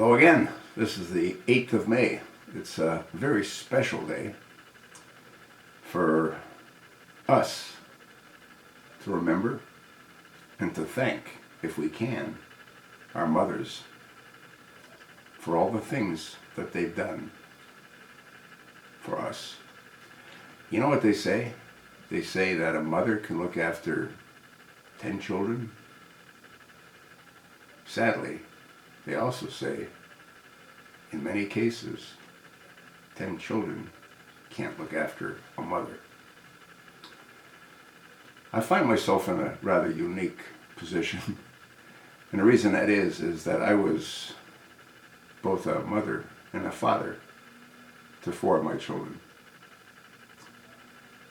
Hello again. This is the 8th of May. It's a very special day for us to remember and to thank, if we can, our mothers for all the things that they've done for us. You know what they say? They say that a mother can look after 10 children. Sadly, they also say, in many cases, 10 children can't look after a mother. I find myself in a rather unique position. And the reason that is that I was both a mother and a father to 4 of my children.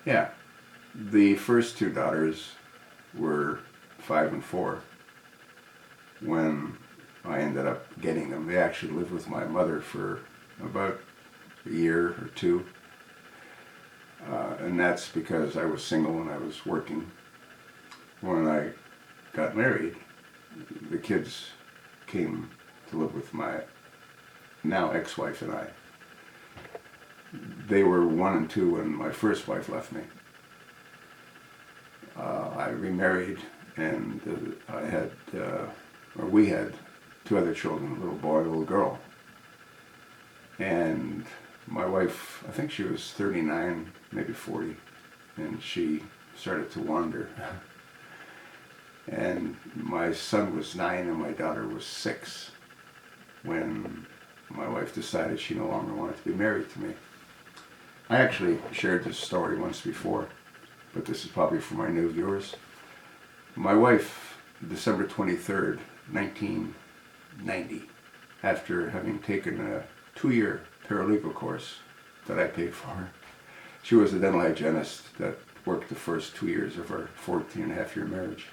Yeah, the first 2 daughters were 5 and 4 when I ended up getting them. They actually lived with my mother for about a year or 2. And that's because I was single and I was working. When I got married, the kids came to live with my now ex-wife and I. They were 1 and 2 when my first wife left me. I remarried, and we had 2 other children, a little boy, a little girl. And my wife, I think she was 39, maybe 40, and she started to wander. And my son was 9 and my daughter was 6 when my wife decided she no longer wanted to be married to me. I actually shared this story once before, but this is probably for my new viewers. My wife, December 23rd, 1990, after having taken a 2-year paralegal course that I paid for her. She was a dental hygienist that worked the first 2 years of our 14-and-a-half-year marriage.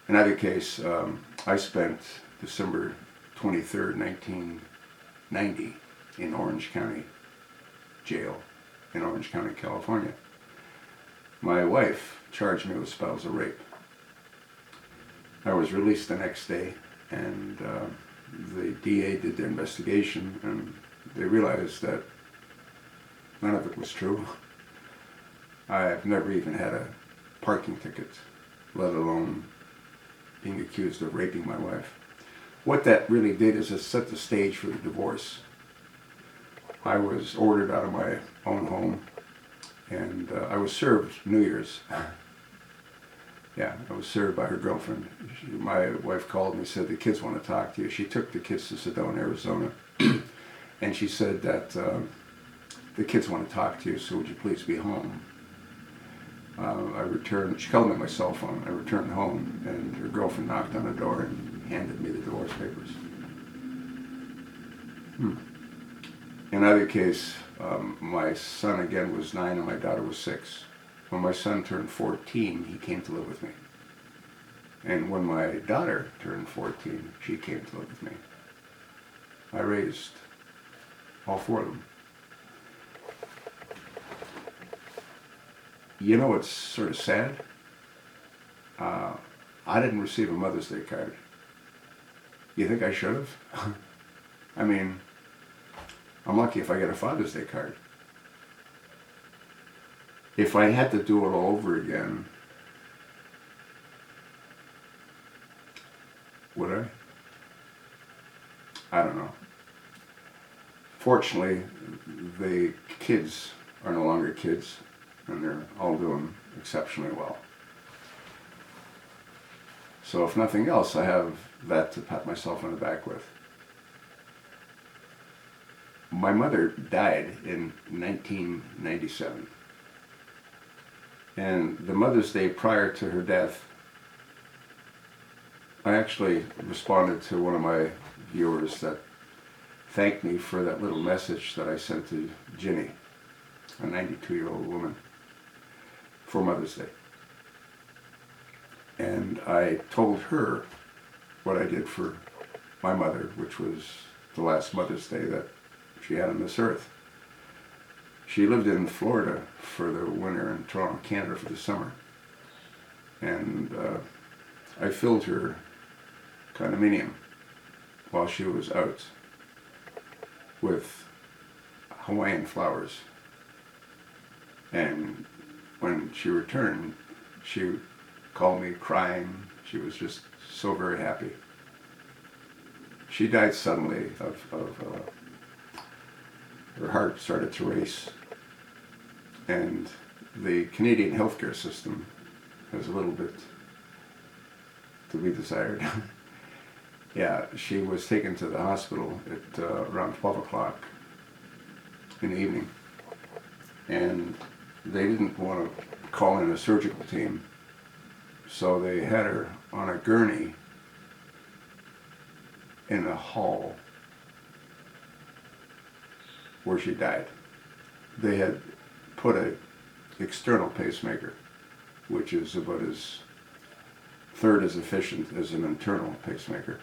In either case, I spent December 23rd, 1990 in Orange County Jail in Orange County, California. My wife charged me with spousal rape. I was released the next day, and the DA did their investigation, and they realized that none of it was true. I've never even had a parking ticket, let alone being accused of raping my wife. What that really did is it set the stage for the divorce. I was ordered out of my own home, and I was served New Year's. Yeah, I was served by her girlfriend. My wife called me and said, "The kids want to talk to you." She took the kids to Sedona, Arizona, and she said that the kids want to talk to you, so would you please be home? I returned, she called me on my cell phone. I returned home, and her girlfriend knocked on the door and handed me the divorce papers. In either case, my son again was 9 and my daughter was 6. When my son turned 14, he came to live with me. And when my daughter turned 14, she came to live with me. I raised all 4 of them. You know what's sort of sad? I didn't receive a Mother's Day card. You think I should have? I mean, I'm lucky if I get a Father's Day card. If I had to do it all over again, would I? I don't know. Fortunately, the kids are no longer kids, and they're all doing exceptionally well. So if nothing else, I have that to pat myself on the back with. My mother died in 1997. And the Mother's Day prior to her death, I actually responded to one of my viewers that thanked me for that little message that I sent to Ginny, a 92-year-old woman, for Mother's Day. And I told her what I did for my mother, which was the last Mother's Day that she had on this earth. She lived in Florida for the winter and Toronto, Canada for the summer. And I filled her condominium while she was out with Hawaiian flowers. And when she returned, she called me crying. She was just so very happy. She died suddenly her heart started to race. And the Canadian healthcare system has a little bit to be desired. Yeah, she was taken to the hospital at around 12 o'clock in the evening. And they didn't want to call in a surgical team, so they had her on a gurney in a hall where she died. They had put an external pacemaker, which is about as third as efficient as an internal pacemaker.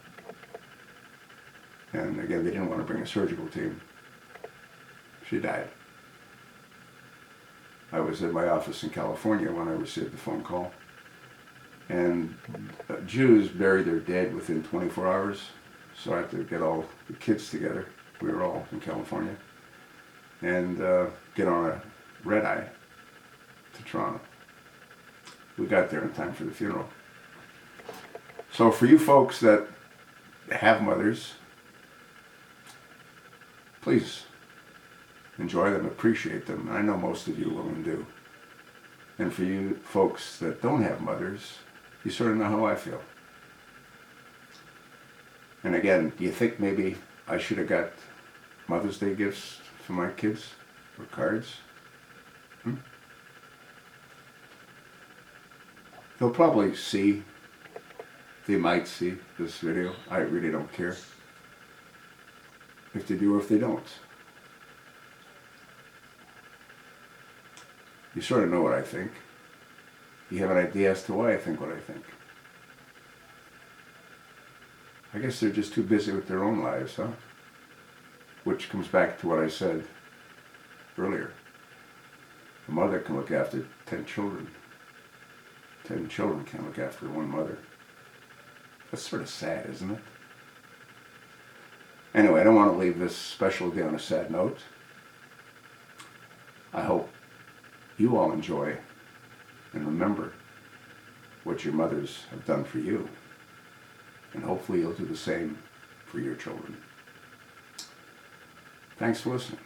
And again, they didn't want to bring a surgical team. She died. I was at my office in California when I received the phone call. And Jews bury their dead within 24 hours, so I had to get all the kids together. We were all in California. And get on a red eye to Toronto. We got there in time for the funeral. So for you folks that have mothers, please enjoy them, appreciate them. I know most of you will and do. And for you folks that don't have mothers, you sort of know how I feel. And again, do you think maybe I should have got Mother's Day gifts for my kids or cards? They'll probably see, they might see this video. I really don't care if they do or if they don't. You sort of know what I think. You have an idea as to why I think what I think. I guess they're just too busy with their own lives, huh? Which comes back to what I said earlier. A mother can look after 10 children. 10 children can't look after one mother. That's sort of sad, isn't it? Anyway, I don't want to leave this special day on a sad note. I hope you all enjoy and remember what your mothers have done for you. And hopefully you'll do the same for your children. Thanks for listening.